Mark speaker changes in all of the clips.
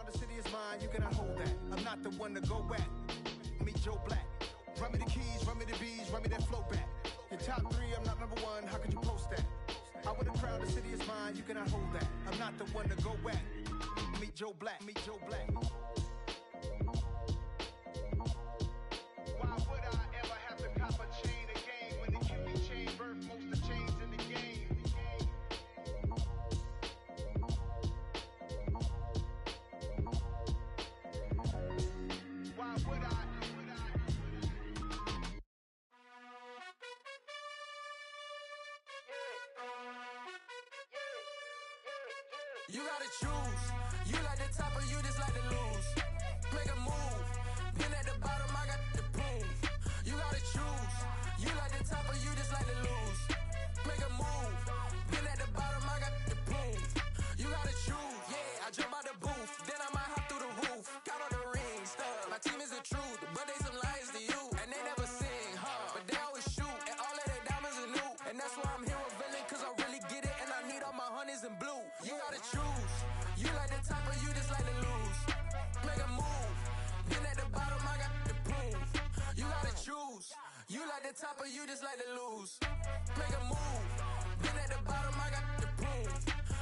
Speaker 1: crown, the city is mine, you cannot hold that. I'm not the one to go back. Meet Joe Black. Run me the keys, run me the bees, run me that flow back. In top 3, I'm not number 1, how could you post that? I win the crown, the city is mine, you cannot hold that. I'm not the one to go back. Meet Joe Black, meet Joe Black. Why would I ever have to cop a chain again when it can be chain birth most of chains in the game? Why would I?
Speaker 2: You gotta choose. You like the top or you just like to lose. Make a move. Been at the bottom, I got the proof. You gotta choose. You like the top or you just like to lose. Make a move. Been at the bottom, I got the proof. You gotta choose. Yeah, I jump out the booth, then I might hop through the roof. Count on the rings, stuff. My team is the truth, but they some liars to you. And they never sing, huh? But they always shoot, and all of their diamonds are new. And that's why I'm here with Villain, cause I really get it, and I need all my honeys in blue. You gotta choose. You like the top or you just like to lose. Make a move. Been at the bottom, I got the proof. You gotta choose. You like the top or you just like to lose. Make a move. Been at the bottom, I got the proof.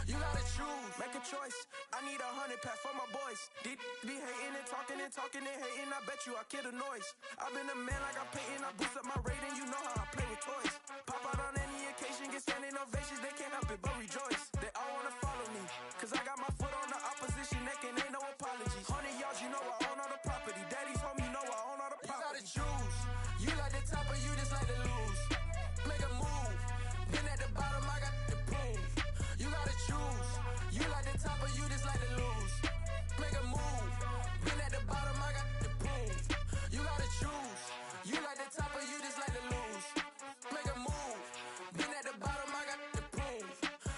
Speaker 2: You gotta choose. Make a choice. I need 100 pack for my boys. Be hating and talking and talking and hating. I bet you I kill the noise. I've been a man like I'm Peyton. I boost up my rating. You know how I play with toys. Pop out on any occasion, get standing ovations. They can't help it but rejoice. They all wanna follow me, cause I got my foot on the opposition neck and ain't no apologies. 100 yards, you know I own all the property. Daddy's home, you know I own all the property. You gotta choose. You like the top or you just like to lose. Make a move. Been at the bottom, I got the proof. You gotta choose. You like the top or you just like to lose. Make a move. Been at the bottom, I got the proof. You gotta choose. You like the top or you just like to lose. Make a move. Been at the bottom, I got the proof.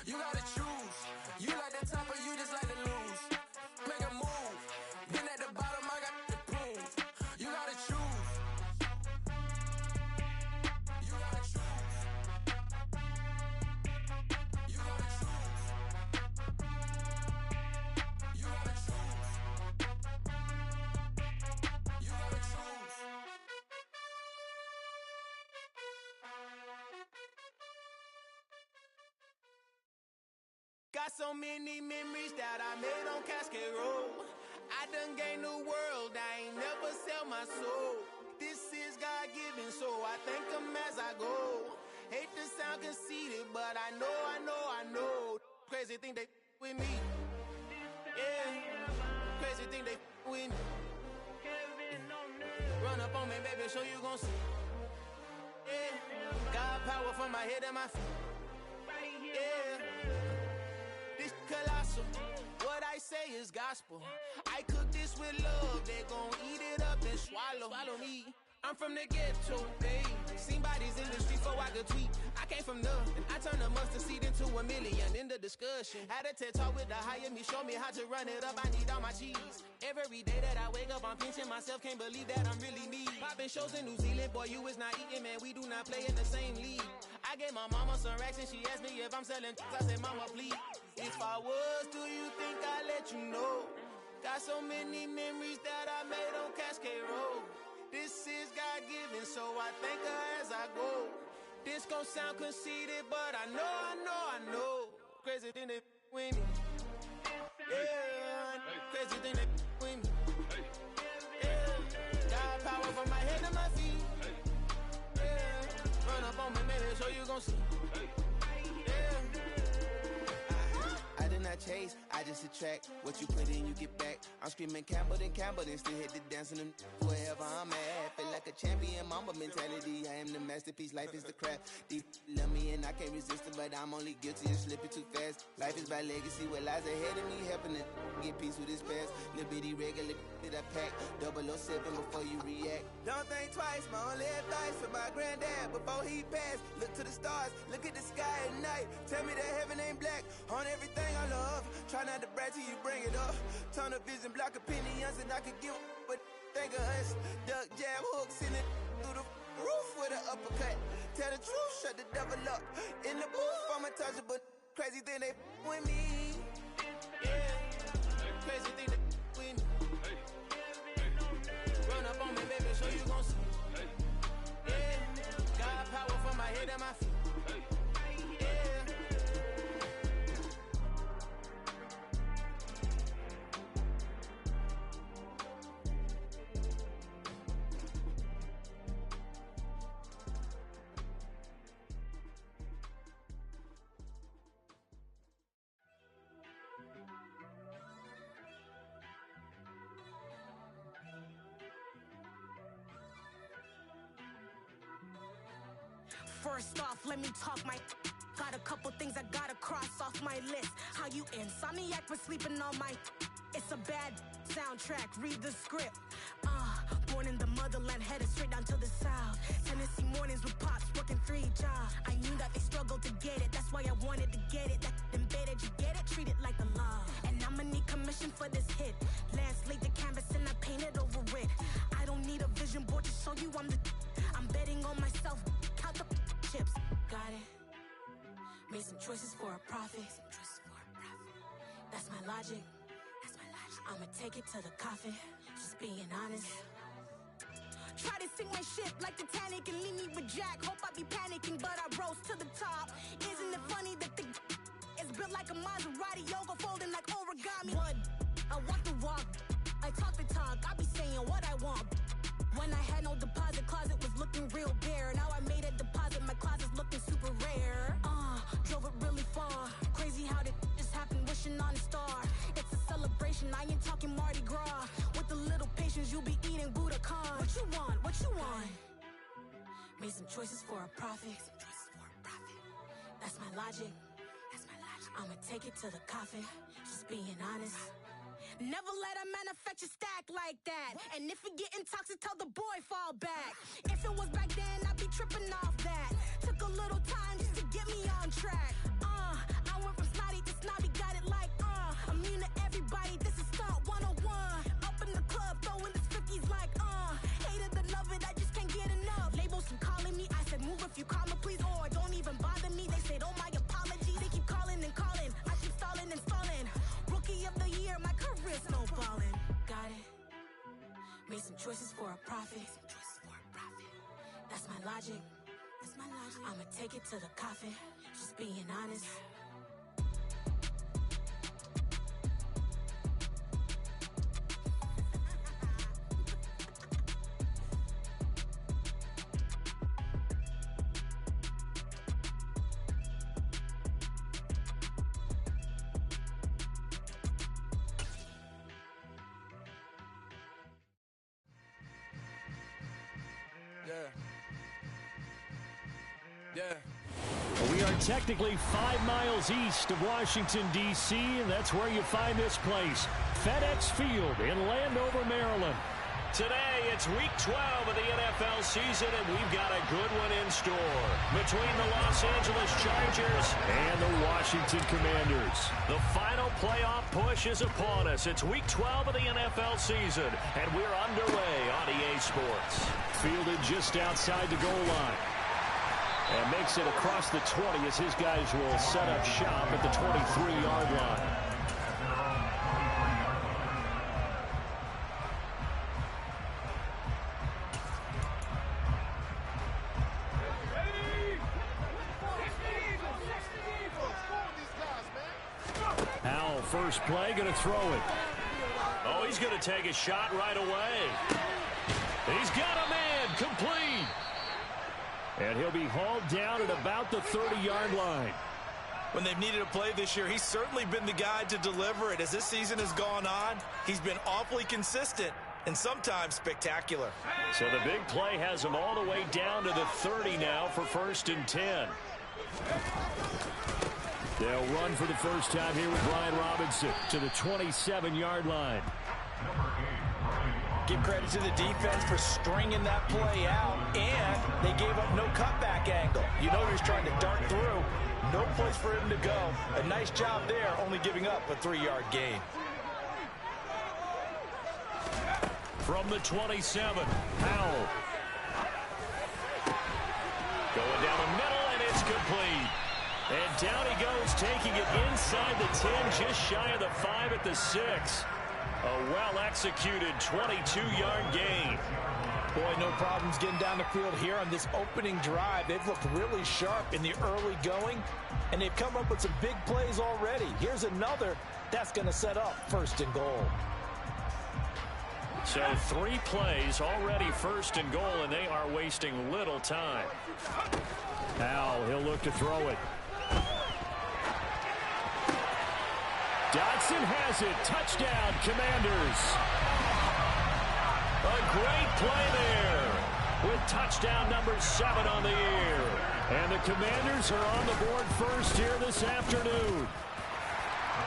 Speaker 2: You gotta choose. You like the top or you just like to lose. Make a move. Been at the bottom, I got the proof. You gotta choose. You gotta choose. You gotta choose. You gotta choose. You gotta choose.
Speaker 3: Got so many memories that I made on Cascade Road. I done gained the world, I ain't never sell my soul. This is God-given, so I thank him as I go. Hate to sound conceited, but I know. Crazy thing they with me. Yeah, crazy thing they with me. Run up on me, baby, so you gon' see. Yeah, got power from my head and my feet. Yeah. Colossal, what I say is gospel. I cook this with love, they gon' eat it up and swallow me. I'm from the ghetto, babe. Seen bodies in the streets before I could tweet. I came from nothing, I turned a mustard seed into a million. In the discussion, had a TED talk with the higher me, show me how to run it up. I need all my cheese. Every day that I wake up, I'm pinching myself. Can't believe that I'm really me. Popping shows in New Zealand, boy, you is not eating, man. We do not play in the same league. I gave my mama some racks and she asked me if I'm selling. I said, mama, please. If I was, do you think I'd let you know? Got so many memories that I made on Cascade Road. This is God-given, so I thank her as I go. This gon' sound conceited, but I know. Crazy thing they with me. Yeah, crazy thing they with me. Yeah, got power from my head to my feet. Yeah, run up on me, man, so you gon' see.
Speaker 4: I did not chase, I just attract. What you put in, you get back. I'm screaming Campbell, then still hit the dance and wherever I'm at. Feel like a champion, mamba mentality. I am the masterpiece, life is the craft. These love me and I can't resist it, but I'm only guilty of slipping too fast. Life is by legacy, what lies ahead of me, helping to get peace with this past. Little bitty regular that I pack, 007 before you react. Don't think twice, my only advice for my granddad before he passed. Look to the stars, look at the sky at night. Tell me that heaven ain't black on everything I love. Try not to brag till you bring it up. Tunnel vision, block opinions, and I could give but think of us. Duck, jab, hooks in it through the roof with an uppercut. Tell the truth, shut the devil up. In the booth, I'm untouchable. Crazy thing they with me.
Speaker 3: Yeah, crazy thing they with sure you gon' see. Yeah, got power from my head and my feet.
Speaker 5: First off, let me talk my. Got a couple things I gotta cross off my list. How you insomniac for sleeping on my. It's a bad soundtrack, read the script. Born in the motherland, headed straight down to the south. Tennessee mornings with pops, working 3 jobs. I knew that they struggled to get it, that's why I wanted to get it. That embedded, you get it, treat it like a law. And I'ma need commission for this hit. Lance laid the canvas and I painted over it. I don't need a vision board to show you I'm betting on myself, count the chips. Got it. Made some choices for a profit. That's my logic. I'ma take it to the coffin. Just being honest. Try to sink my ship like Titanic and leave me with Jack. Hope I be panicking, but I rose to the top. Isn't it funny that the is built like a Maserati, yoga folding like origami? What? I walk the walk, I talk the talk. I be saying what I want. When I had no deposit, closet was looking real bare. Now I made a deposit, my closet's looking super rare. Drove it really far. Crazy how did just happen, wishing on a star. It's a celebration, I ain't talking Mardi Gras. With a little patience, you'll be eating Budokan. What you want? What you want? Made some choices for a profit. That's my logic. I'ma take it to the coffin. Just being honest. Never let a manufacture stack like that. And if it getting toxic, tell the boy fall back. If it was back then, I'd be tripping off that. Took a little time just to get me on track. I went from snotty to snobby, got it like immune to everybody, this is stunt 101. Up in the club, throwing the cookies like hate it or love it, I just can't get enough. Labels keep calling me, I said move if you call me please, or don't even bother me. They said oh my apologies, they keep calling and calling. I keep stalling and stalling. Rookie of the year, my career snowballing. Got it. Made some choices for a profit. That's my logic. I'ma take it to the coffin. Just being honest.
Speaker 6: We are technically 5 miles east of Washington, D.C., and that's where you find this place, FedEx Field in Landover, Maryland. Today, it's Week 12 of the NFL season, and we've got a good one in store between the Los Angeles Chargers and the Washington Commanders. The final playoff push is upon us. It's Week 12 of the NFL season, and we're underway on EA Sports. Fielded just outside the goal line. And makes it across the 20 as his guys will set up shop at the 23-yard line. Howell, first play, going to throw it. Oh, he's going to take a shot right away. He's got a man, complete. And he'll be hauled down at about the 30-yard line.
Speaker 7: When they've needed a play this year, he's certainly been the guy to deliver it. As this season has gone on, he's been awfully consistent and sometimes spectacular.
Speaker 6: So the big play has him all the way down to the 30 now for 1st and 10. They'll run for the first time here with Brian Robinson to the 27-yard line.
Speaker 7: Give credit to the defense for stringing that play out, and they gave up no cutback angle. You know he's trying to dart through. No place for him to go. A nice job there, only giving up a 3-yard gain.
Speaker 6: From the 27, Howell. Going down the middle, and it's complete. And down he goes, taking it inside the 10, just shy of the 5 at the 6. A well-executed 22-yard gain.
Speaker 7: Boy, no problems getting down the field here on this opening drive. They've looked really sharp in the early going, and they've come up with some big plays already. Here's another that's going to set up 1st and goal.
Speaker 6: So 3 plays already 1st and goal, and they are wasting little time. Now he'll look to throw it. Dotson has it. Touchdown, Commanders. A great play there with touchdown number 7 on the year. And the Commanders are on the board first here this afternoon.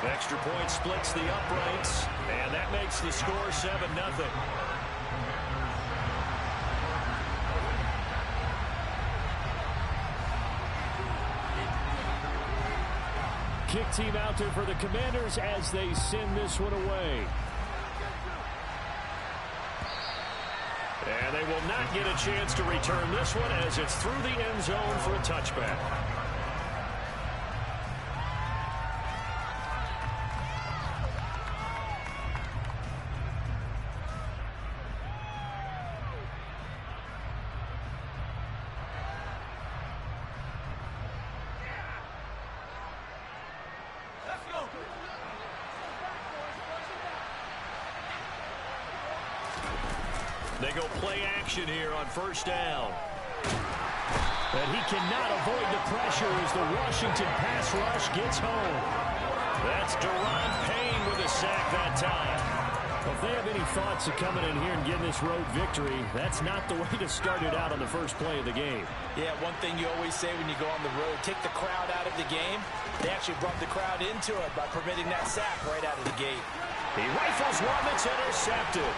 Speaker 6: Extra point splits the uprights, and that makes the score 7-0. Kick team out there for the Commanders as they send this one away. And they will not get a chance to return this one as it's through the end zone for a touchback. They go play action here on 1st down. And he cannot avoid the pressure as the Washington pass rush gets home. That's Daron Payne with a sack that time. Well, if they have any thoughts of coming in here and getting this road victory, that's not the way to start it out on the first play of the game. Yeah, one thing you always say when you go on the road, take the crowd out of the game. They actually brought the crowd into it by permitting that sack right out of the gate. He rifles one that's intercepted.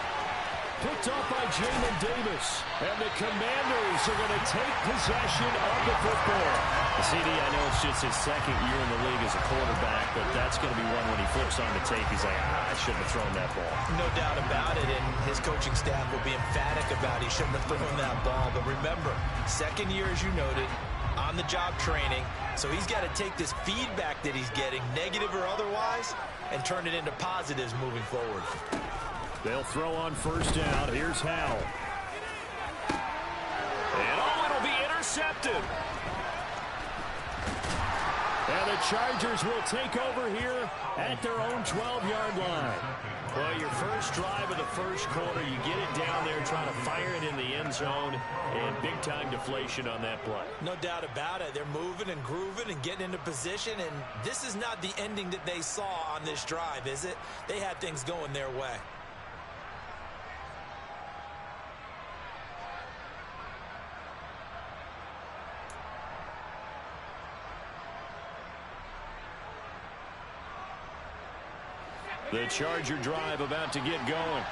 Speaker 6: Picked up by Jamin Davis. And the Commanders are going to take possession of the football. CD, I know it's just his 2nd year in the league as a quarterback, but that's going to be one when he flips on the tape. He's like, I shouldn't have thrown that ball.
Speaker 7: No doubt about it, and his coaching staff will be emphatic about he shouldn't have thrown that ball. But remember, 2nd year, as you noted, on-the-job training. So he's got to take this feedback that he's getting, negative or otherwise, and turn it into positives moving forward.
Speaker 6: They'll throw on 1st down. Here's Howell. And it'll be intercepted. And the Chargers will take over here at their own 12-yard line. Well, your first drive of the first quarter, you get it down there, trying to fire it in the end zone, and big-time deflation on that play.
Speaker 7: No doubt about it. They're moving and grooving and getting into position, and this is not the ending that they saw on this drive, is it? They had things going their way.
Speaker 6: The Charger drive about to get going.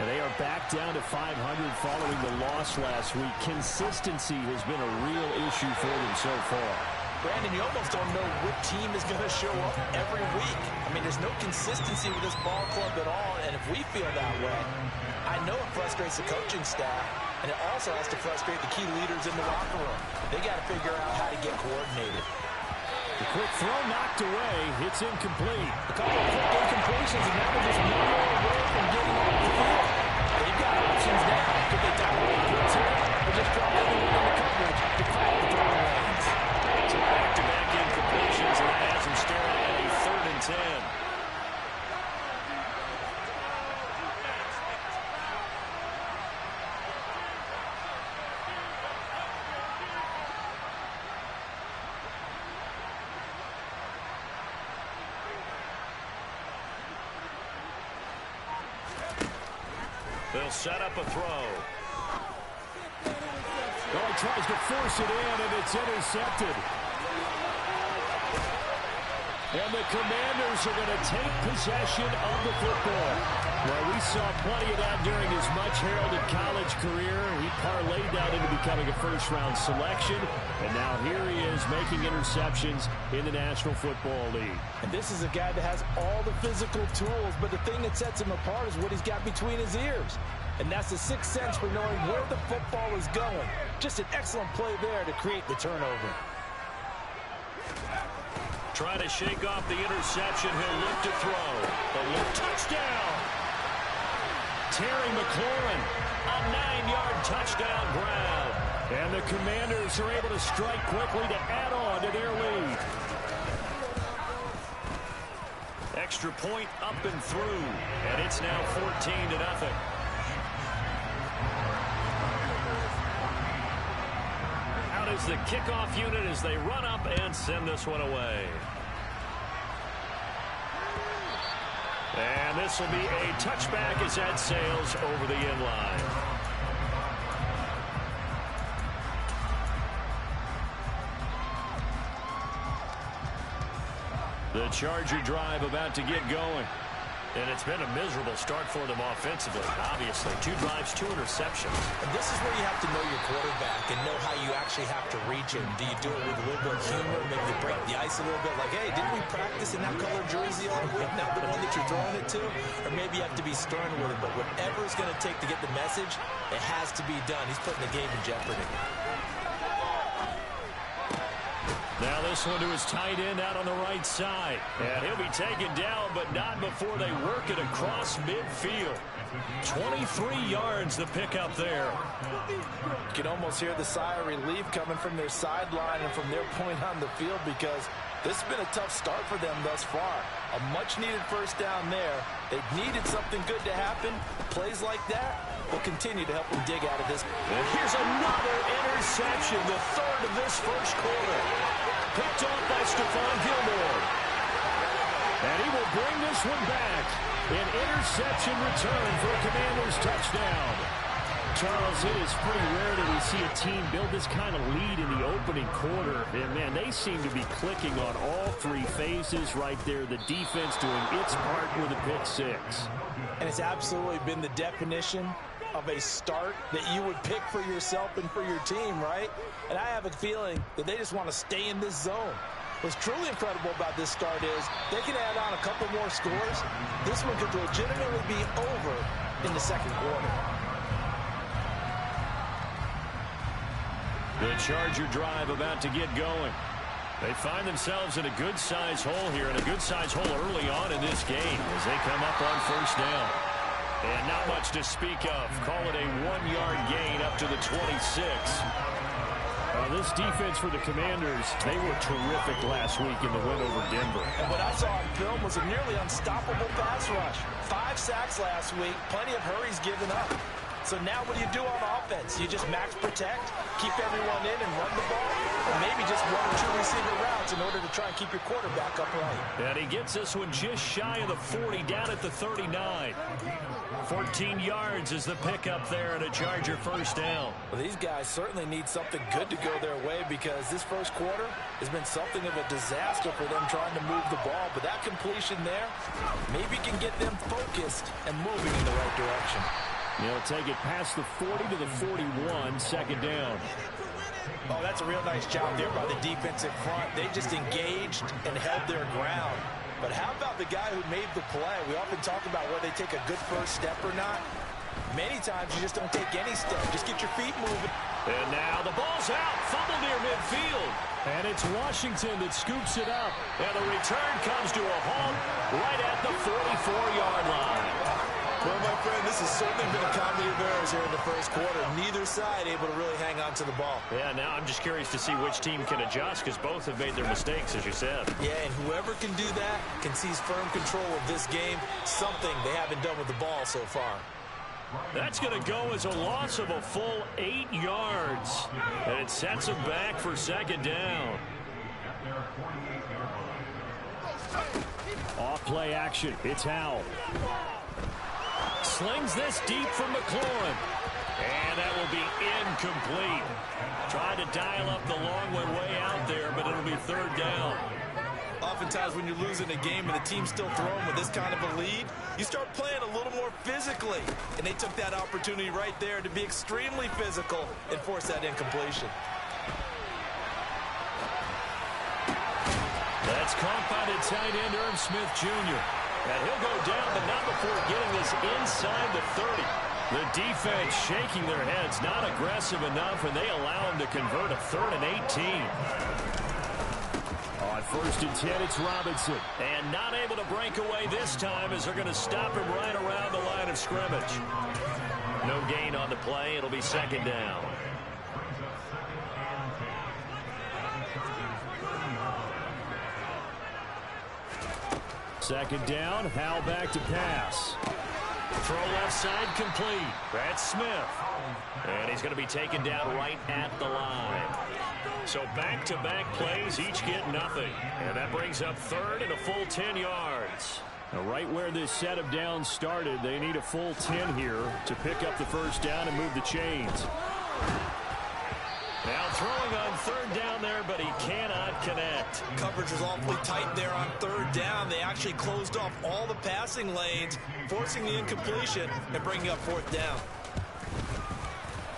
Speaker 6: And they are back down to 500 following the loss last week. Consistency has been a real issue for them so far.
Speaker 7: Brandon, you almost don't know what team is going to show up every week. I mean, there's no consistency with this ball club at all, and if we feel that way, I know it frustrates the coaching staff, and it also has to frustrate the key leaders in the locker room. They got to figure out how to get coordinated.
Speaker 6: The quick throw knocked away. It's incomplete.
Speaker 7: A couple of quick incompletions, and now they're just one away from getting off the field. They've got options now. Could they dive into it or just drop everyone in the coverage to crack the throwing lanes?
Speaker 6: So back-to-back incompletions, and that has them staring at a 3rd and 10. They'll set up a throw. Oh, he tries to force it in, and it's intercepted. And the Commanders are going to take possession of the football. Well, we saw plenty of that during his much-heralded college career. He parlayed that into becoming a first-round selection. And now here he is making interceptions in the National Football League.
Speaker 7: And this is a guy that has all the physical tools, but the thing that sets him apart is what he's got between his ears. And that's the sixth sense for knowing where the football is going. Just an excellent play there to create the turnover.
Speaker 6: Trying to shake off the interception. He'll look to throw. A touchdown. Terry McLaurin, a 9-yard touchdown ground. And the Commanders are able to strike quickly to add on to their lead. Extra point up and through, and it's now 14-0. Out is the kickoff unit as they run up and send this one away. And this will be a touchback as that sails over the end line. The Charger drive about to get going. And it's been a miserable start for them offensively. Obviously, 2 drives, 2 interceptions.
Speaker 7: And this is where you have to know your quarterback and know how you actually have to reach him. Do you do it with a little bit of humor? Maybe you break the ice a little bit like, hey, didn't we practice in that color jersey all week? Not the one that you're throwing it to? Or maybe you have to be stern with him. But whatever it's going to take to get the message, it has to be done. He's putting the game in jeopardy.
Speaker 6: Now this one to his tight end out on the right side. And he'll be taken down, but not before they work it across midfield. 23 yards the pickup there.
Speaker 7: You can almost hear the sigh of relief coming from their sideline and from their point on the field because this has been a tough start for them thus far. A much-needed first down there. They've needed something good to happen. Plays like that will continue to help them dig out of this.
Speaker 6: And here's another interception, the third of this first quarter. Picked off by Stephon Gilmore. And he will bring this one back. An interception return for a Commanders touchdown. Charles, it is pretty rare that we see a team build this kind of lead in the opening quarter. And, man, they seem to be clicking on all 3 phases right there. The defense doing its part with a pick 6.
Speaker 7: And it's absolutely been the definition of a start that you would pick for yourself and for your team, right? And I have a feeling that they just want to stay in this zone. What's truly incredible about this start is they can add on a couple more scores. This one could legitimately be over in the second quarter.
Speaker 6: The Charger drive about to get going. They find themselves in a good-sized hole here, and a good-sized hole early on in this game as they come up on first down. And not much to speak of. Call it a 1-yard gain up to the 26. This defense for the Commanders, they were terrific last week in the win over Denver.
Speaker 7: And what I saw on film was a nearly unstoppable pass rush. 5 sacks last week, plenty of hurries given up. So now what do you do on offense? You just max protect, keep everyone in and run the ball, or maybe just 1 or 2 receiver routes in order to try and keep your quarterback upright.
Speaker 6: And he gets this one just shy of the 40, down at the 39. 14 yards is the pickup there and a Charger first down.
Speaker 7: Well, these guys certainly need something good to go their way because this first quarter has been something of a disaster for them trying to move the ball. But that completion there maybe can get them focused and moving in the right direction.
Speaker 6: They'll take it past the 40 to the 41, second down.
Speaker 7: Oh, that's a real nice job there by the defensive front. They just engaged and held their ground. But how about the guy who made the play? We often talk about whether they take a good first step or not. Many times you just don't take any step. Just get your feet moving.
Speaker 6: And now the ball's out. Fumble near midfield. And it's Washington that scoops it up. And the return comes to a halt right at the 44-yard line.
Speaker 7: Well, my friend, this has certainly been a comedy of errors here in the first quarter. Neither side able to really hang on to the ball.
Speaker 6: Yeah, now I'm just curious to see which team can adjust because both have made their mistakes, as you said.
Speaker 7: Yeah, and whoever can do that can seize firm control of this game, something they haven't done with the ball so far.
Speaker 6: That's going to go as a loss of a full 8 yards. And it sets them back for second down. Off play action. It's Howell. Slings this deep for McLaurin. And that will be incomplete. Trying to dial up the long way out there, but it'll be third down.
Speaker 7: Oftentimes when you're losing a game and the team's still throwing with this kind of a lead, you start playing a little more physically. And they took that opportunity right there to be extremely physical and force that incompletion.
Speaker 6: That's caught by the tight end, Irv Smith Jr. And he'll go down, but not before getting this inside the 30. The defense shaking their heads, not aggressive enough, and they allow him to convert a 3rd and 18. On First and 10, it's Robinson. And not able to break away this time as they're going to stop him right around the line of scrimmage. No gain on the play. It'll be second down. Second down, Howell back to pass. Throw left side complete. That's Smith. And he's going to be taken down right at the line. So back-to-back plays, each get nothing. And that brings up third and a full 10 yards. Now right where this set of downs started, they need a full 10 here to pick up the first down and move the chains. Now throwing on third down there, but he cannot connect.
Speaker 7: Coverage was awfully tight there on third down. They actually closed off all the passing lanes, forcing the incompletion and bringing up fourth down.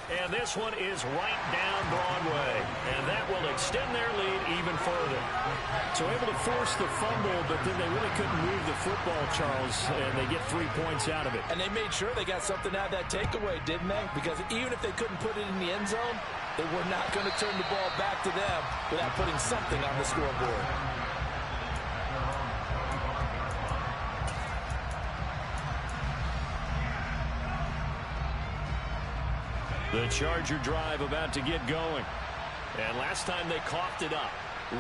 Speaker 6: And this one is right down Broadway. And that will extend their lead even further. So able to force the fumble, but then they really couldn't move the football, Charles, and they get 3 points out of it.
Speaker 7: And they made sure they got something out of that takeaway, didn't they? Because even if they couldn't put it in the end zone, they were not going to turn the ball back to them without putting something on the scoreboard.
Speaker 6: The Charger drive about to get going. And last time they coughed it up,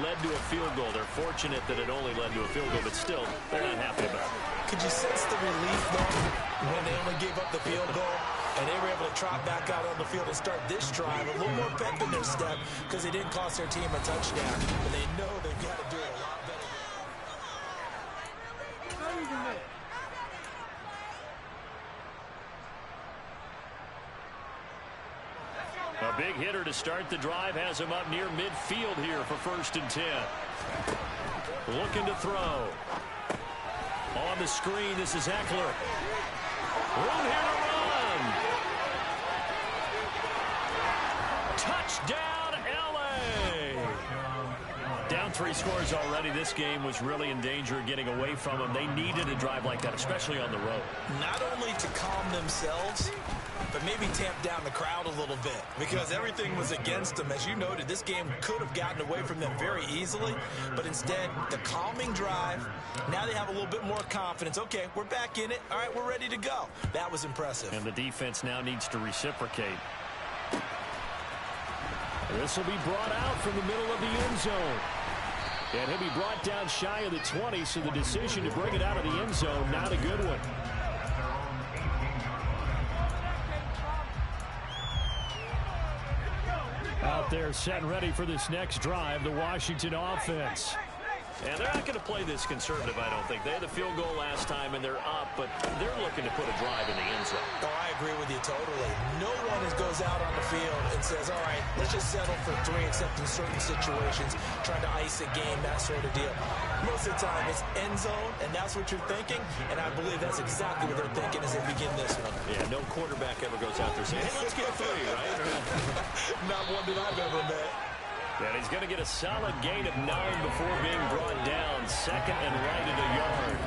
Speaker 6: led to a field goal. They're fortunate that it only led to a field goal, but still, they're not happy about it.
Speaker 7: Could you sense the relief, though, when they only gave up the field goal? And they were able to trot back out on the field and start this drive. A little more pep in their step because they didn't cost their team a touchdown. But they know they've got to do it a lot better.
Speaker 6: A big hitter to start the drive has him up near midfield here for first and 10. Looking to throw. On the screen, this is Eckler. Room here to run. Touchdown, L.A. Down 3 scores already. This game was really in danger of getting away from them. They needed a drive like that, especially on the road.
Speaker 7: Not only to calm themselves, but maybe tamp down the crowd a little bit because everything was against them. As you noted, this game could have gotten away from them very easily, but instead, the calming drive, now they have a little bit more confidence. Okay, we're back in it. All right, we're ready to go. That was impressive.
Speaker 6: And the defense now needs to reciprocate. This will be brought out from the middle of the end zone. And he'll be brought down shy of the 20, so the decision to bring it out of the end zone, not a good one. Out there set and ready for this next drive, the Washington offense. And they're not going to play this conservative, I don't think. They had the field goal last time, and they're up, but they're looking to put a drive in the end zone.
Speaker 7: Oh, I agree with you totally. No one goes out on the field and says, all right, let's just settle for 3, except in certain situations, trying to ice a game, that sort of deal. Most of the time, it's end zone, and that's what you're thinking, and I believe that's exactly what they're thinking as they begin this one.
Speaker 6: Yeah, no quarterback ever goes out there saying, hey, let's get 3, right?
Speaker 7: Not one that I've ever met.
Speaker 6: And he's going to get a solid gain of 9 before being brought down. Second and right at a yard.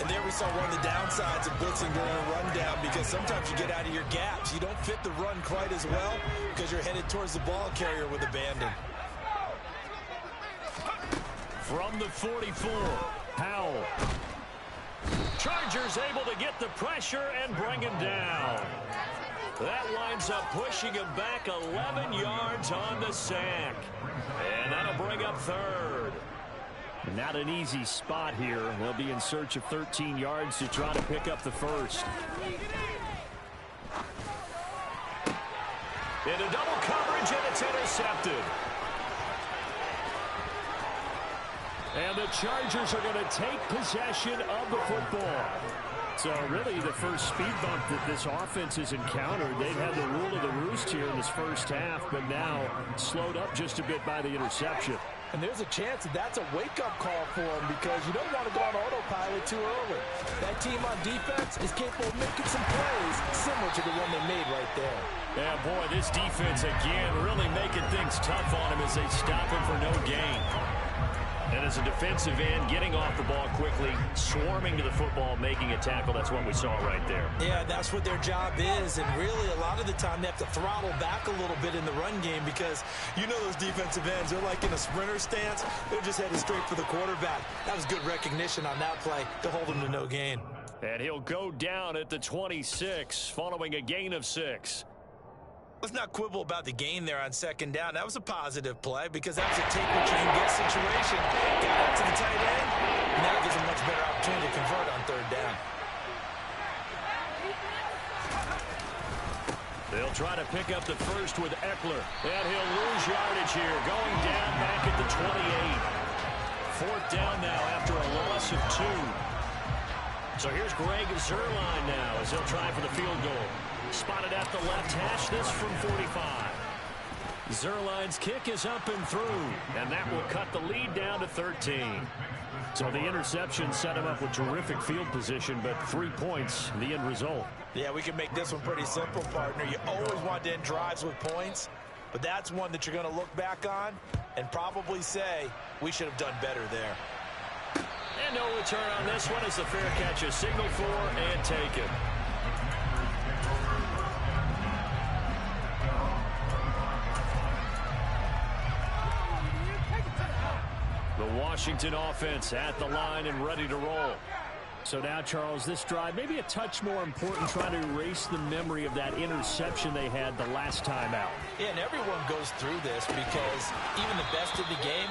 Speaker 7: And there we saw one of the downsides of blitzing during a rundown because sometimes you get out of your gaps. You don't fit the run quite as well because you're headed towards the ball carrier with abandon.
Speaker 6: From the 44, Howell. Chargers able to get the pressure and bring him down. That winds up pushing him back 11 yards on the sack. And that'll bring up third. Not an easy spot here. They'll be in search of 13 yards to try to pick up the first. Into double coverage, and it's intercepted. And the Chargers are going to take possession of the football. So really the first speed bump that this offense has encountered. They've had the rule of the roost here in this first half, but now slowed up just a bit by the interception.
Speaker 7: And there's a chance that that's a wake-up call for them because you don't want to go on autopilot too early. That team on defense is capable of making some plays similar to the one they made right there.
Speaker 6: Yeah, boy, this defense again really making things tough on him as they stop him for no gain. And as a defensive end, getting off the ball quickly, swarming to the football, making a tackle, that's what we saw right there.
Speaker 7: Yeah, that's what their job is, and really a lot of the time they have to throttle back a little bit in the run game because you know those defensive ends, they're like in a sprinter stance. They're just headed straight for the quarterback. That was good recognition on that play to hold him to no gain.
Speaker 6: And he'll go down at the 26 following a gain of 6.
Speaker 7: Let's not quibble about the gain there on second down. That was a positive play because that was a take what you can get situation. Got out to the tight end, and that gives him a much better opportunity to convert on third down.
Speaker 6: They'll try to pick up the first with Eckler. And he'll lose yardage here, going down back at the 28. Fourth down now after a loss of 2. So here's Greg Zuerlein now as he'll try for the field goal. Spotted at the left hash, this from 45. Zuerlein's kick is up and through, and that will cut the lead down to 13. So the interception set him up with terrific field position, but 3 points, the end result.
Speaker 7: Yeah, we can make this one pretty simple, partner. You always want to end drives with points, but that's one that you're going to look back on and probably say, we should have done better there.
Speaker 6: And no return on this one as the fair catch is signaled for and taken. The Washington offense at the line and ready to roll. So now, Charles, this drive maybe a touch more important, trying to erase the memory of that interception they had the last time out.
Speaker 7: Yeah, and everyone goes through this because even the best in the game,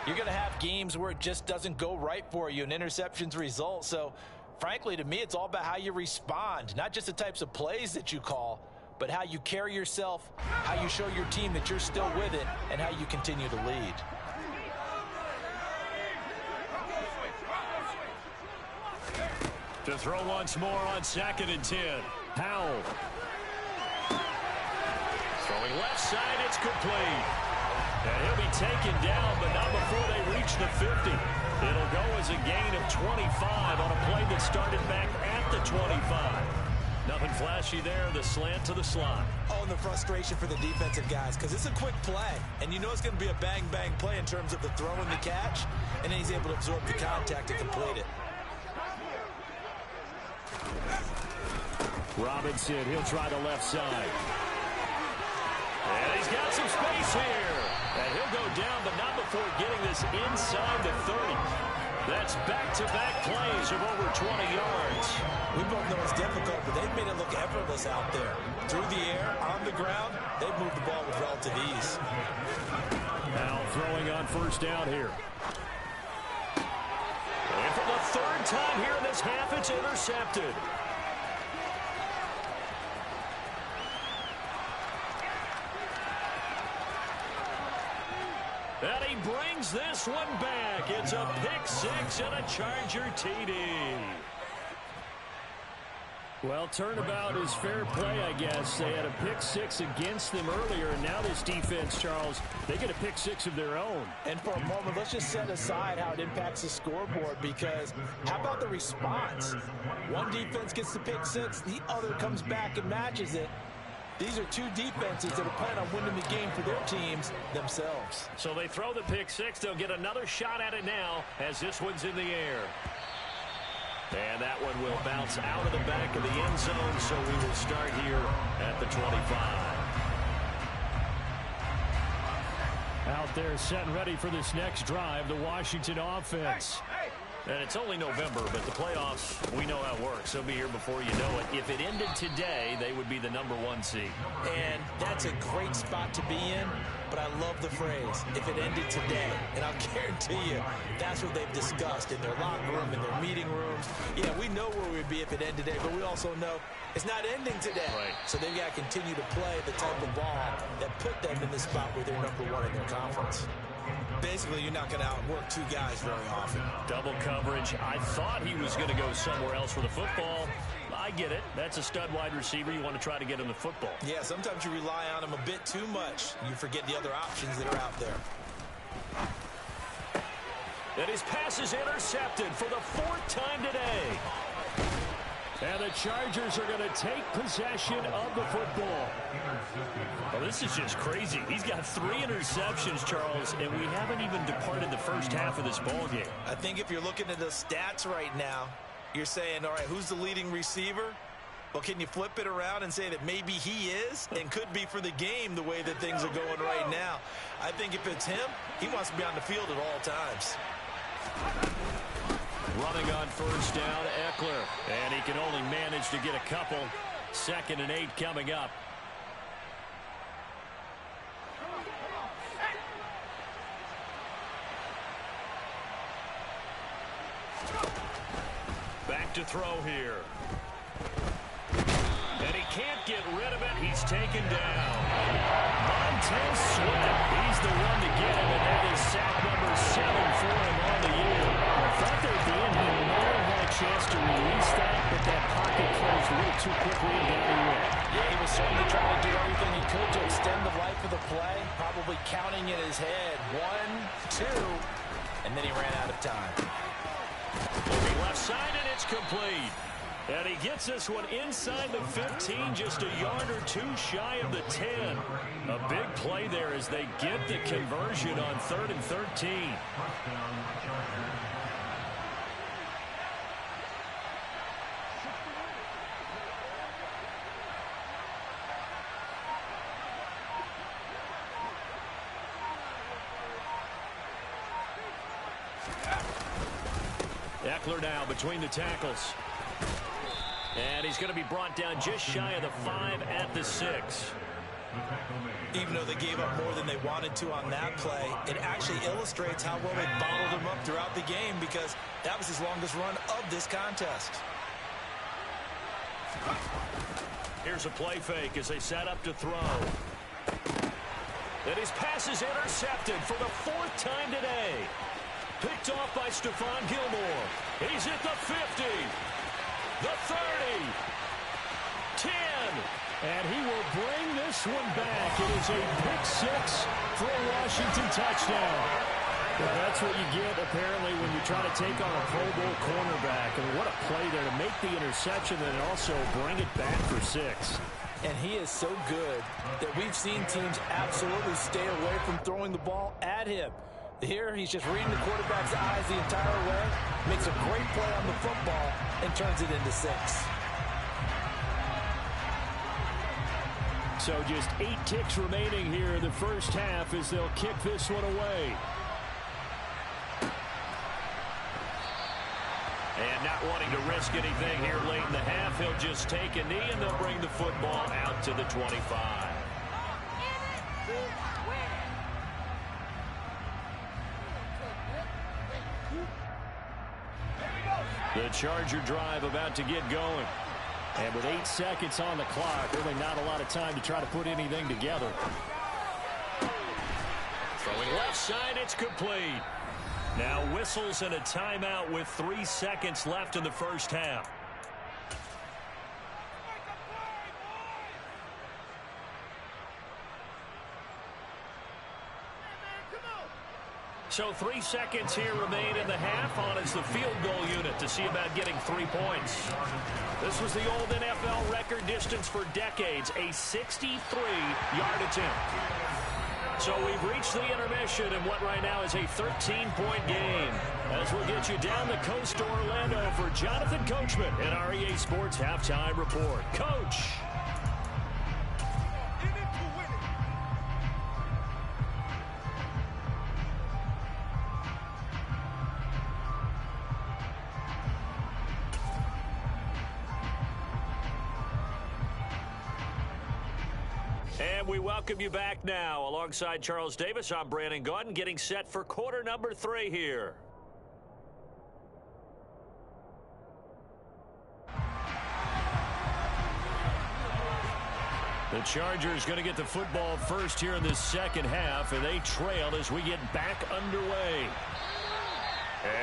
Speaker 7: you're going to have games where it just doesn't go right for you and interceptions result. So, frankly, to me, it's all about how you respond, not just the types of plays that you call, but how you carry yourself, how you show your team that you're still with it, and how you continue to lead.
Speaker 6: To throw once more on 2nd and 10. Powell. Throwing left side, it's complete. And he'll be taken down, but not before they reach the 50. It'll go as a gain of 25 on a play that started back at the 25. Nothing flashy there, the slant to the slot.
Speaker 7: Oh, and the frustration for the defensive guys, because it's a quick play, and you know it's going to be a bang-bang play in terms of the throw and the catch, and then he's able to absorb the contact to complete it.
Speaker 6: Robinson, he'll try the left side. And he's got some space here. And he'll go down, but not before getting this inside the 30. That's back-to-back plays of over 20 yards.
Speaker 7: We both know it's difficult, but they've made it look effortless out there. Through the air, on the ground, they've moved the ball with relative ease.
Speaker 6: Now throwing on first down here. And for the third time here in this half, it's intercepted. And he brings this one back. It's a pick 6 and a Charger TD. Well, turnabout is fair play, I guess. They had a pick 6 against them earlier, and now this defense, Charles, they get a pick 6 of their own.
Speaker 7: And for a moment, let's just set aside how it impacts the scoreboard, because how about the response? One defense gets the pick 6, the other comes back and matches it. These are two defenses that are planning on winning the game for their teams themselves.
Speaker 6: So they throw the pick 6. They'll get another shot at it now as this one's in the air. And that one will bounce out of the back of the end zone, so we will start here at the 25. Out there set and ready for this next drive, the Washington offense. And it's only November, but the playoffs, we know how it works. They'll be here before you know it. If it ended today, they would be the #1 seed.
Speaker 7: And that's a great spot to be in, but I love the phrase, if it ended today. And I'll guarantee you, that's what they've discussed in their locker room, in their meeting rooms. Yeah, we know where we'd be if it ended today, but we also know it's not ending today.
Speaker 6: Right.
Speaker 7: So they've got to continue to play the type of ball that put them in the spot where they're #1 in their conference. Basically, you're not going to outwork two guys very often.
Speaker 6: Double coverage. I thought he was going to go somewhere else with the football. I get it. That's a stud wide receiver. You want to try to get him the football.
Speaker 7: Yeah, sometimes you rely on him a bit too much. You forget the other options that are out there.
Speaker 6: And his pass is intercepted for the 4th time today. And the Chargers are going to take possession of the football.
Speaker 8: Well, this is just crazy. He's got 3 interceptions, Charles, and we haven't even departed the first half of this ball game.
Speaker 7: I think if you're looking at the stats right now, you're saying, all right, who's the leading receiver? Well, can you flip it around and say that maybe he is and could be for the game the way that things are going right now? I think if it's him, he wants to be on the field at all times.
Speaker 6: Running on first down, Eckler. And he can only manage to get a couple. 2nd and 8 coming up. Back to throw here. And he can't get rid of it. He's taken down. Montez Sweat. He's the one to get him, and that is sack number 7 for him on the year. I thought there'd be in. He never had a chance to release that, but that pocket closed a little too quickly and got away.
Speaker 7: Yeah, he was certainly trying to do everything he could to extend the life of the play, probably counting in his head. 1, 2, and then he ran out of time.
Speaker 6: Looking left side, and it's complete. And he gets this one inside the 15, just a yard or 2 shy of the 10. A big play there as they get the conversion on 3rd and 13. Eckler now between the tackles. And he's going to be brought down just shy of the 5 at the 6.
Speaker 7: Even though they gave up more than they wanted to on that play, it actually illustrates how well they bottled him up throughout the game because that was his longest run of this contest.
Speaker 6: Here's a play fake as they set up to throw. And his pass is intercepted for the 4th time today. Picked off by Stephon Gilmore. He's at the 50. The 30, 10, and he will bring this one back. It is a pick 6 for a Washington touchdown. But that's what you get, apparently, when you try to take on a Pro Bowl cornerback. I mean, what a play there to make the interception and also bring it back for 6.
Speaker 7: And he is so good that we've seen teams absolutely stay away from throwing the ball at him. Here, he's just reading the quarterback's eyes the entire way, makes a great play on the football, and turns it into 6.
Speaker 6: So just 8 ticks remaining here in the first half as they'll kick this one away. And not wanting to risk anything here late in the half, he'll just take a knee, and they'll bring the football out to the 25. The Charger drive about to get going. And with 8 seconds on the clock, really not a lot of time to try to put anything together. Throwing left side, it's complete. Now whistles and a timeout with 3 seconds left in the first half. So 3 seconds here remain in the half. On is the field goal unit to see about getting 3 points. This was the old NFL record distance for decades, a 63-yard attempt. So we've reached the intermission in what right now is a 13-point game. As we'll get you down the coast to Orlando for Jonathan Coachman in our EA Sports Halftime Report. Coach. And we welcome you back now. Alongside Charles Davis, I'm Brandon Gaudin, getting set for quarter number 3 here. The Chargers going to get the football first here in this second half, and they trail as we get back underway.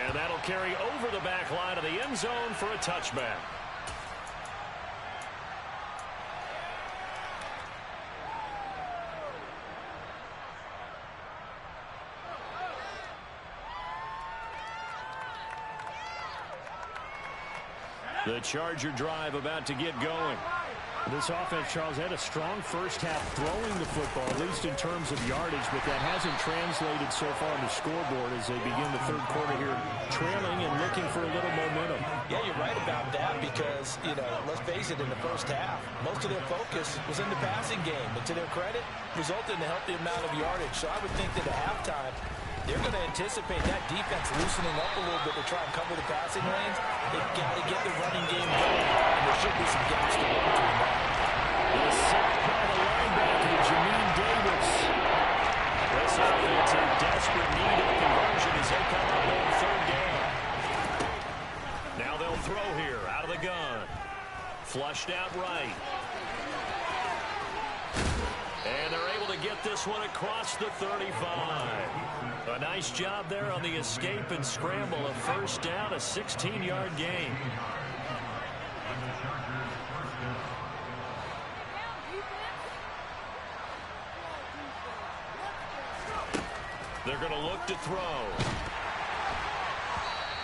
Speaker 6: And that'll carry over the back line of the end zone for a touchback. The Charger drive about to get going.
Speaker 8: This offense, Charles, had a strong first half throwing the football, at least in terms of yardage, but that hasn't translated so far on the scoreboard as they begin the third quarter here trailing and looking for a little momentum.
Speaker 7: Yeah, you're right about that because, let's face it, in the first half, most of their focus was in the passing game. But to their credit, resulted in a healthy amount of yardage. So I would think that at halftime, they're going to anticipate that defense loosening up a little bit to try and cover the passing lanes. They've got to get the running game going, and there should be some gaps to run through now.
Speaker 6: The sack by the linebacker, Jamin Davis. This offense in desperate need of a conversion as they come up on third down. Now they'll throw here out of the gun. Flushed out right. And they're able to get this one across the 35. A nice job there on the escape and scramble. A first down, a 16-yard gain. They're going to look to throw.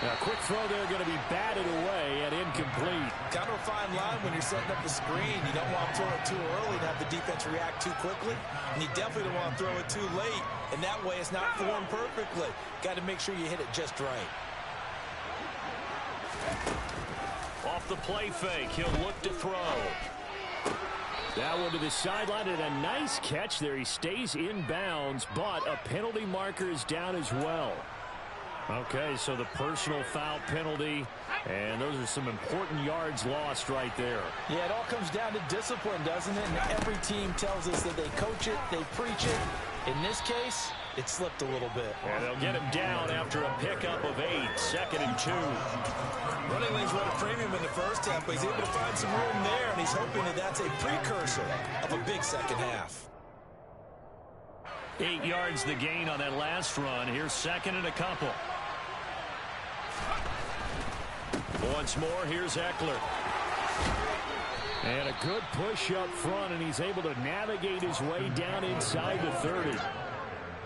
Speaker 8: A quick throw there going to be batted away and incomplete.
Speaker 7: Kind of a fine line when you're setting up the screen. You don't want to throw it too early and have the defense react too quickly. And you definitely don't want to throw it too late. And that way it's not formed perfectly. Got to make sure you hit it just right.
Speaker 6: Off the play fake, he'll look to throw.
Speaker 8: That one to the sideline and a nice catch there. He stays in bounds, but a penalty marker is down as well. Okay, so the personal foul penalty, and those are some important yards lost right there.
Speaker 7: Yeah, it all comes down to discipline, doesn't it? And every team tells us that they coach it, they preach it. In this case, it slipped a little bit.
Speaker 6: And they'll get him down after a pickup of 8, 2nd and 2.
Speaker 7: Running lanes run a premium in the first half, but he's able to find some room there, and he's hoping that that's a precursor of a big second half.
Speaker 6: 8 yards the gain on that last run. Here's 2nd and a couple. Once more, here's Eckler.
Speaker 8: And a good push up front, and he's able to navigate his way down inside the 30.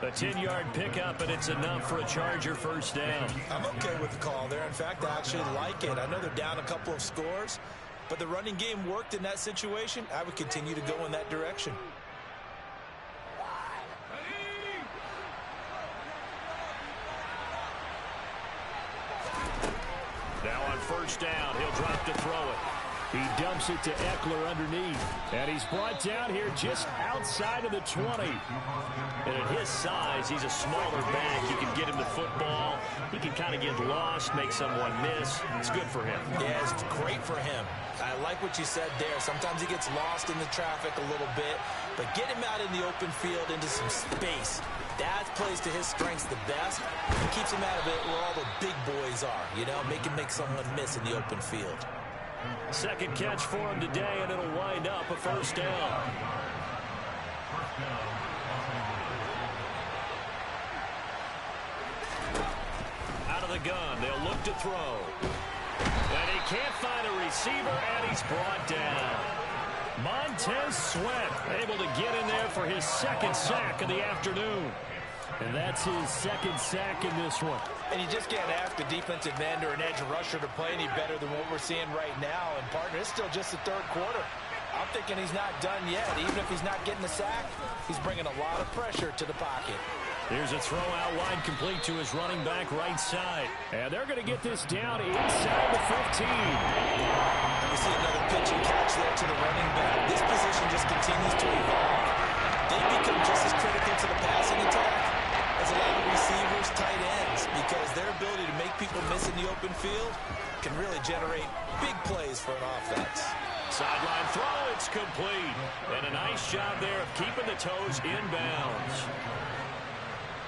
Speaker 6: A 10-yard pickup, and it's enough for a Charger first down.
Speaker 7: I'm okay with the call there. In fact, I actually like it. I know they're down a couple of scores, but the running game worked in that situation. I would continue to go in that direction.
Speaker 6: Now on first down, he'll drop to throw it.
Speaker 8: He dumps it to Eckler underneath. And he's brought down here just outside of the 20.
Speaker 6: And at his size, he's a smaller back. You can get him the football. He can kind of get lost, make someone miss. It's good for him.
Speaker 7: Yeah, it's great for him. I like what you said there. Sometimes he gets lost in the traffic a little bit. But get him out in the open field into some space. That plays to his strengths the best. It keeps him out of it where all the big boys are. Make him make someone miss in the open field.
Speaker 6: Second catch for him today, and it'll wind up a first down. Out of the gun, they'll look to throw. And he can't find a receiver, and he's brought down. Montez Sweat able to get in there for his second sack of the afternoon.
Speaker 8: And that's his second sack in this one.
Speaker 7: And you just can't ask a defensive end or an edge rusher to play any better than what we're seeing right now. And, partner, it's still just the third quarter. I'm thinking he's not done yet. Even if he's not getting a sack, he's bringing a lot of pressure to the pocket.
Speaker 6: Here's a throw out wide complete to his running back right side.
Speaker 8: And they're going to get this down inside the 15.
Speaker 7: We see another pitch and catch there to the running back. This position just continues to evolve. They become just as critical to the passing attack as a lot of receivers, tight ends, because their ability to make people miss in the open field can really generate big plays for an offense.
Speaker 6: Sideline throw, it's complete. And a nice job there of keeping the toes in bounds.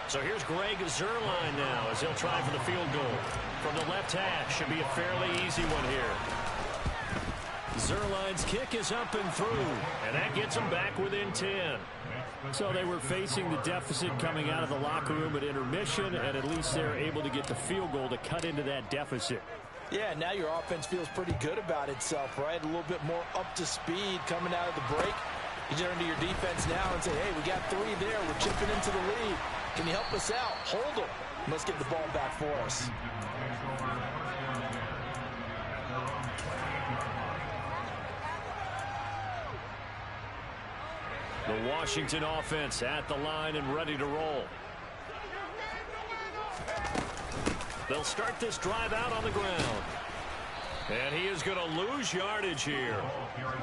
Speaker 6: So here's Greg Zuerlein now as he'll try for the field goal. From the left hash, should be a fairly easy one here. Zuerlein's kick is up and through, and that gets him back within 10.
Speaker 8: So they were facing the deficit coming out of the locker room at intermission, and at least they're able to get the field goal to cut into that deficit.
Speaker 7: Yeah, now your offense feels pretty good about itself, right? A little bit more up to speed coming out of the break. You turn to your defense now and say, hey, we got 3 there. We're chipping into the lead. Can you help us out? Hold them. Let's get the ball back for us.
Speaker 8: Washington offense at the line and ready to roll. They'll start this drive out on the ground. And he is going to lose yardage here.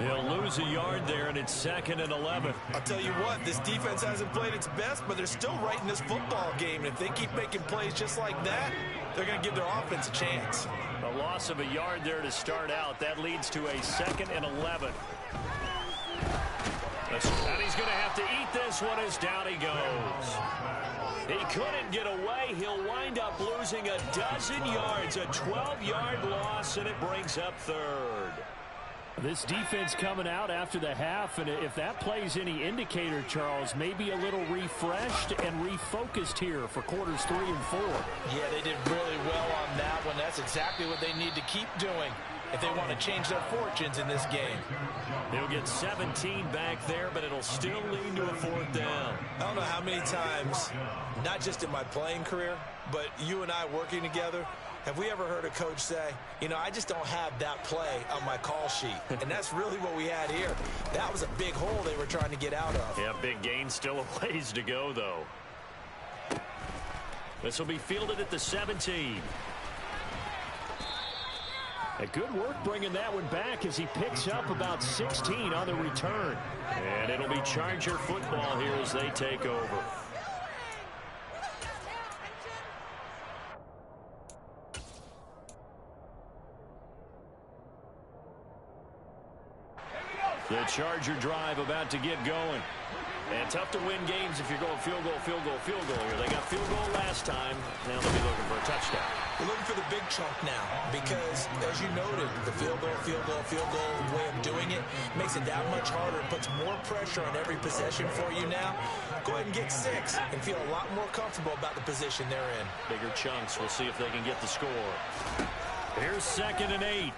Speaker 8: He'll lose a yard there, and it's 2nd and 11.
Speaker 7: I'll tell you what, this defense hasn't played its best, but they're still right in this football game. And if they keep making plays just like that, they're going to give their offense a chance.
Speaker 8: A loss of a yard there to start out. That leads to a 2nd and 11. And he's going to have to eat this one as down he goes. He couldn't get away. He'll wind up losing a dozen yards, a 12-yard loss, and it brings up 3rd.
Speaker 6: This defense coming out after the half, and if that plays any indicator, Charles, maybe a little refreshed and refocused here for quarters 3 and 4.
Speaker 7: Yeah, they did really well on that one. That's exactly what they need to keep doing if they want to change their fortunes in this game.
Speaker 8: He'll get 17 back there, but it'll still lead to a 4th down.
Speaker 7: I don't know how many times, not just in my playing career, but you and I working together, have we ever heard a coach say, you know, I just don't have that play on my call sheet? And that's really what we had here. That was a big hole they were trying to get out of.
Speaker 8: Yeah, big gain, still a ways to go, though. This will be fielded at the 17. A good work bringing that one back as he picks up about 16 on the return. And it'll be Charger football here as they take over. The Charger drive about to get going. And tough to win games if you're going field goal, field goal, field goal here. They got field goal last time. Now they'll be looking for a touchdown.
Speaker 7: We're looking for the big chunk now because, as you noted, the field goal way of doing it makes it that much harder. It puts more pressure on every possession for you now. Go ahead and get 6 and feel a lot more comfortable about the position they're in.
Speaker 8: Bigger chunks. We'll see if they can get the score. Here's 2nd and 8.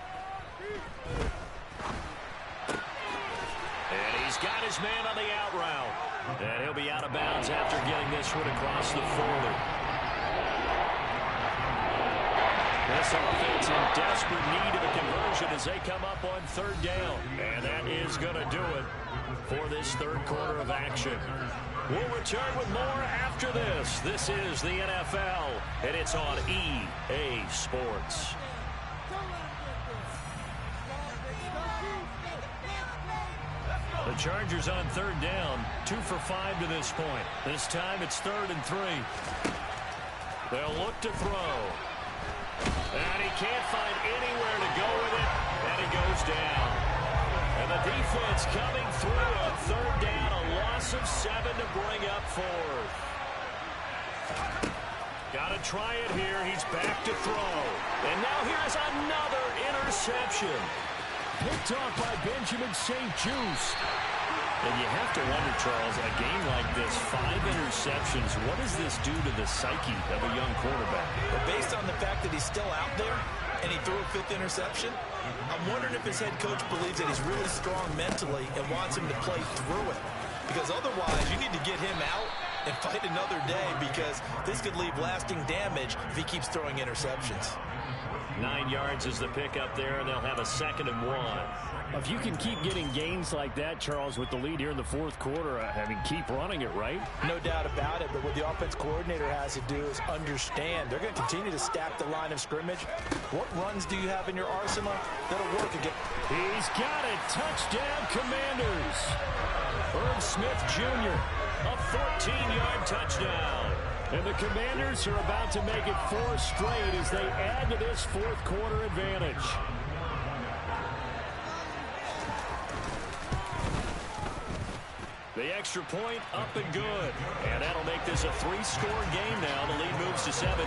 Speaker 8: And he's got his man on the out route. And he'll be out of bounds after getting this one across the 40. This offense in desperate need of a conversion as they come up on 3rd down. And that is going to do it for this 3rd quarter of action. We'll return with more after this. This is the NFL, and it's on EA Sports. The Chargers on 3rd down, 2 for 5 to this point. This time it's 3rd and 3. They'll look to throw. And he can't find anywhere to go with it, and he goes down. And the defense coming through on 3rd down, a loss of 7 to bring up 4th. Got to try it here. He's back to throw. And now here's another interception.
Speaker 6: Picked off by Benjamin St-Juste.
Speaker 8: And you have to wonder, Charles, a game like this, 5 interceptions, what does this do to the psyche of a young quarterback?
Speaker 7: But based on the fact that he's still out there and he threw a 5th interception, I'm wondering if his head coach believes that he's really strong mentally and wants him to play through it. Because otherwise, you need to get him out and fight another day because this could leave lasting damage if he keeps throwing interceptions.
Speaker 8: 9 yards is the pickup there, and they'll have a 2nd and 1.
Speaker 6: If you can keep getting gains like that, Charles, with the lead here in the 4th quarter, I mean, keep running it, right?
Speaker 7: No doubt about it, but what the offense coordinator has to do is understand. They're going to continue to stack the line of scrimmage. What runs do you have in your arsenal that'll work again?
Speaker 6: He's got it. Touchdown, Commanders.
Speaker 8: Irv Smith Jr., a 14-yard touchdown.
Speaker 6: And the Commanders are about to make it 4 straight as they add to this 4th quarter advantage.
Speaker 8: The extra point up and good. And that'll make this a 3-score game now. The lead moves to 17.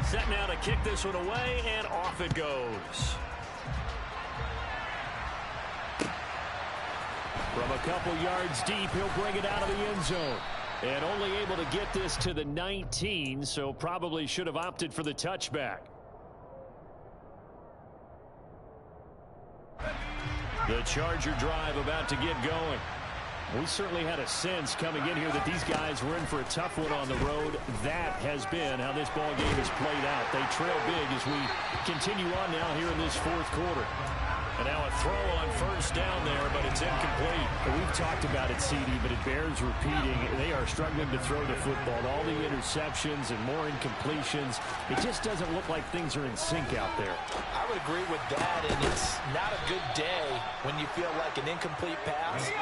Speaker 8: Set now to kick this one away, and off it goes.
Speaker 6: From a couple yards deep, he'll bring it out of the end zone. And only able to get this to the 19, so probably should have opted for the touchback.
Speaker 8: The Charger drive about to get going.
Speaker 6: We certainly had a sense coming in here that these guys were in for a tough one on the road. That has been how this ball game has played out. They trail big as we continue on now here in this 4th quarter.
Speaker 8: And now a throw on first down there, but it's incomplete.
Speaker 6: We've talked about it, CD, but it bears repeating. They are struggling to throw the football. All the interceptions and more incompletions. It just doesn't look like things are in sync out there.
Speaker 7: I would agree with that, and it's not a good day when you feel like an incomplete pass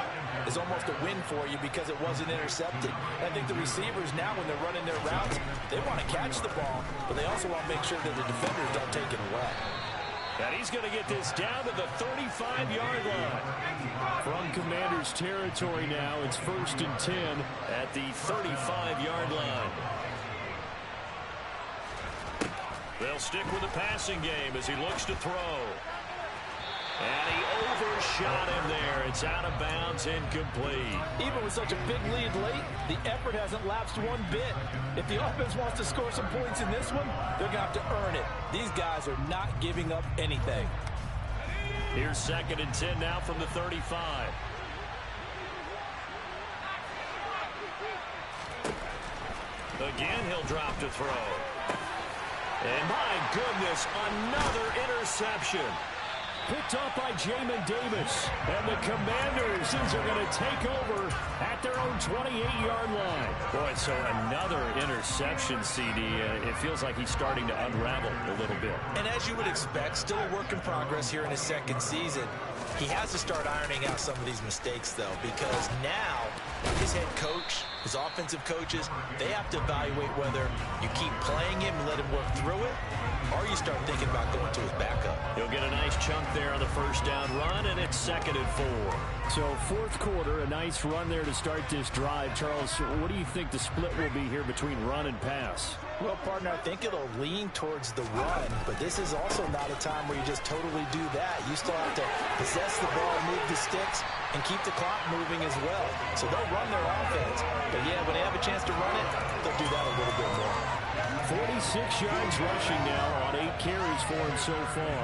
Speaker 7: is almost a win for you because it wasn't intercepted. And I think the receivers now, when they're running their routes, they want to catch the ball, but they also want to make sure that the defenders don't take it away.
Speaker 8: And he's going to get this down to the 35-yard line.
Speaker 6: From Commanders territory now, it's 1st and 10
Speaker 8: at the 35-yard line. They'll stick with the passing game as he looks to throw. And he overshot him there. It's out of bounds, incomplete.
Speaker 7: Even with such a big lead late, the effort hasn't lapsed one bit. If the offense wants to score some points in this one, they're going to have to earn it. These guys are not giving up anything.
Speaker 8: Here's 2nd and 10 now from the 35. Again, he'll drop to throw. And my goodness, another interception. Picked off by Jamin Davis. And the Commanders are going to take over at their own 28-yard line. Boy, so another interception, CD. It feels like he's starting to unravel a little bit.
Speaker 7: And as you would expect, still a work in progress here in his second season. He has to start ironing out some of these mistakes, though, because now his head coach, his offensive coaches, they have to evaluate whether you keep playing him and let him work through it, or you start thinking about going to his backup.
Speaker 8: He'll get a nice chunk there on the first down run, and it's 2nd and 4.
Speaker 6: So 4th quarter, a nice run there to start this drive. Charles, what do you think the split will be here between run and pass?
Speaker 7: Well, partner, I think it'll lean towards the run, but this is also not a time where you just totally do that. You still have to possess the ball, move the sticks, and keep the clock moving as well. So they'll run their offense, but yeah, when they have a chance to run it, they'll do that a little bit more.
Speaker 6: 46 yards rushing now on 8 carries for him so far.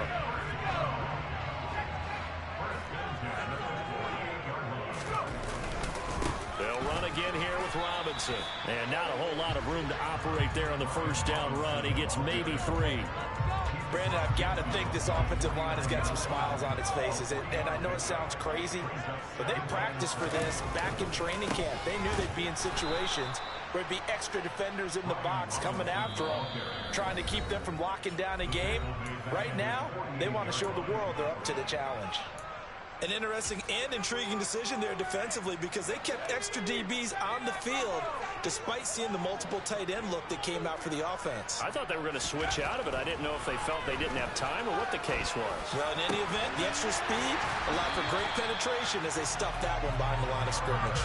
Speaker 8: They'll run again here with Robinson. And not a whole lot of room to operate there on the first down run. He gets maybe 3.
Speaker 7: Brandon, I've got to think this offensive line has got some smiles on its faces. And I know it sounds crazy, but they practiced for this back in training camp. They knew they'd be in situations where it'd be extra defenders in the box coming after them, trying to keep them from locking down a game. Right now, they want to show the world they're up to the challenge. An interesting and intriguing decision there defensively because they kept extra DBs on the field despite seeing the multiple tight end look that came out for the offense.
Speaker 8: I thought they were going to switch out of it. I didn't know if they felt they didn't have time or what the case was.
Speaker 7: Well, in any event, the extra speed allowed for great penetration as they stuffed that one behind the line of scrimmage.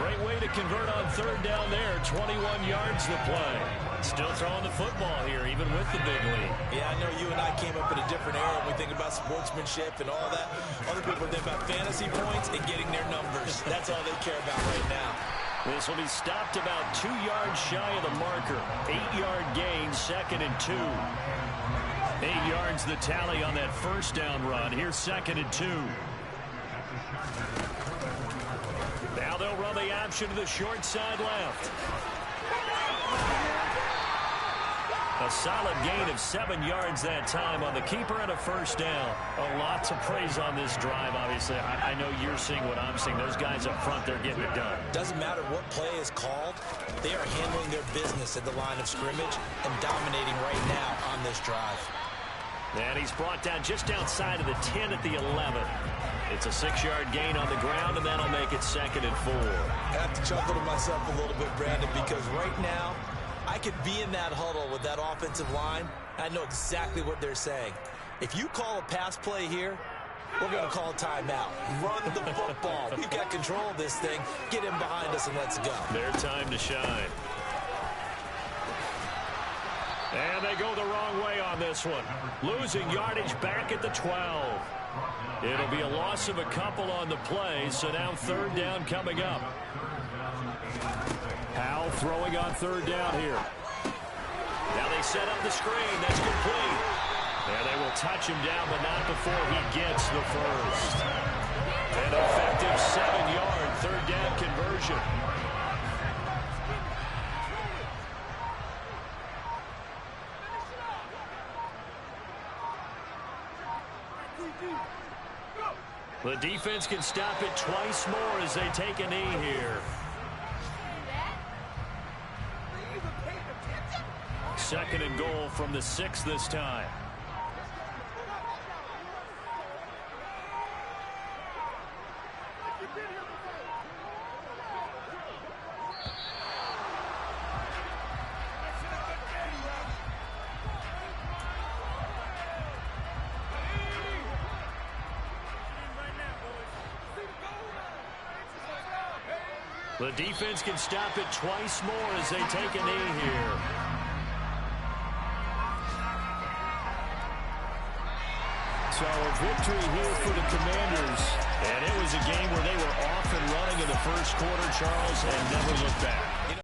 Speaker 8: Great way to convert on third down there. 21 yards to play. Still throwing the football here, even with the big lead.
Speaker 7: Yeah, I know you and I came up in a different era when we think about sportsmanship and all that. Other people think about fantasy points and getting their numbers. That's all they care about right now.
Speaker 8: This will be stopped about 2 yards shy of the marker. 8-yard gain, 2nd and 2. 8 yards the tally on that first down run. Here's 2nd and 2. Now they'll run the option to the short side left. A solid gain of 7 yards that time on the keeper and a first down. A lot to praise on this drive, obviously. I know you're seeing what I'm seeing. Those guys up front, they're getting it done.
Speaker 7: Doesn't matter what play is called. They are handling their business at the line of scrimmage and dominating right now on this drive.
Speaker 8: And he's brought down just outside of the 10 at the 11. It's a 6-yard gain on the ground, and that'll make it 2nd and 4.
Speaker 7: I have to chuckle to myself a little bit, Brandon, because right now, I could be in that huddle with that offensive line. I know exactly what they're saying. If you call a pass play here, we're going to call a timeout. Run the football. We've got control of this thing. Get him behind us and let's go.
Speaker 8: Their time to shine. And they go the wrong way on this one. Losing yardage back at the 12. It'll be a loss of a couple on the play, so now third down coming up.
Speaker 6: Howell throwing on third down here.
Speaker 8: Now they set up the screen. That's complete. And they will touch him down, but not before he gets the first. An effective 7-yard third down conversion.
Speaker 6: The defense can stop it twice more as they take a knee here. Second and goal from the 6 this time. The defense can stop it twice more as they take a knee here. So a victory here for the Commanders. And it was a game where they were off and running in the first quarter, Charles, and never looked back.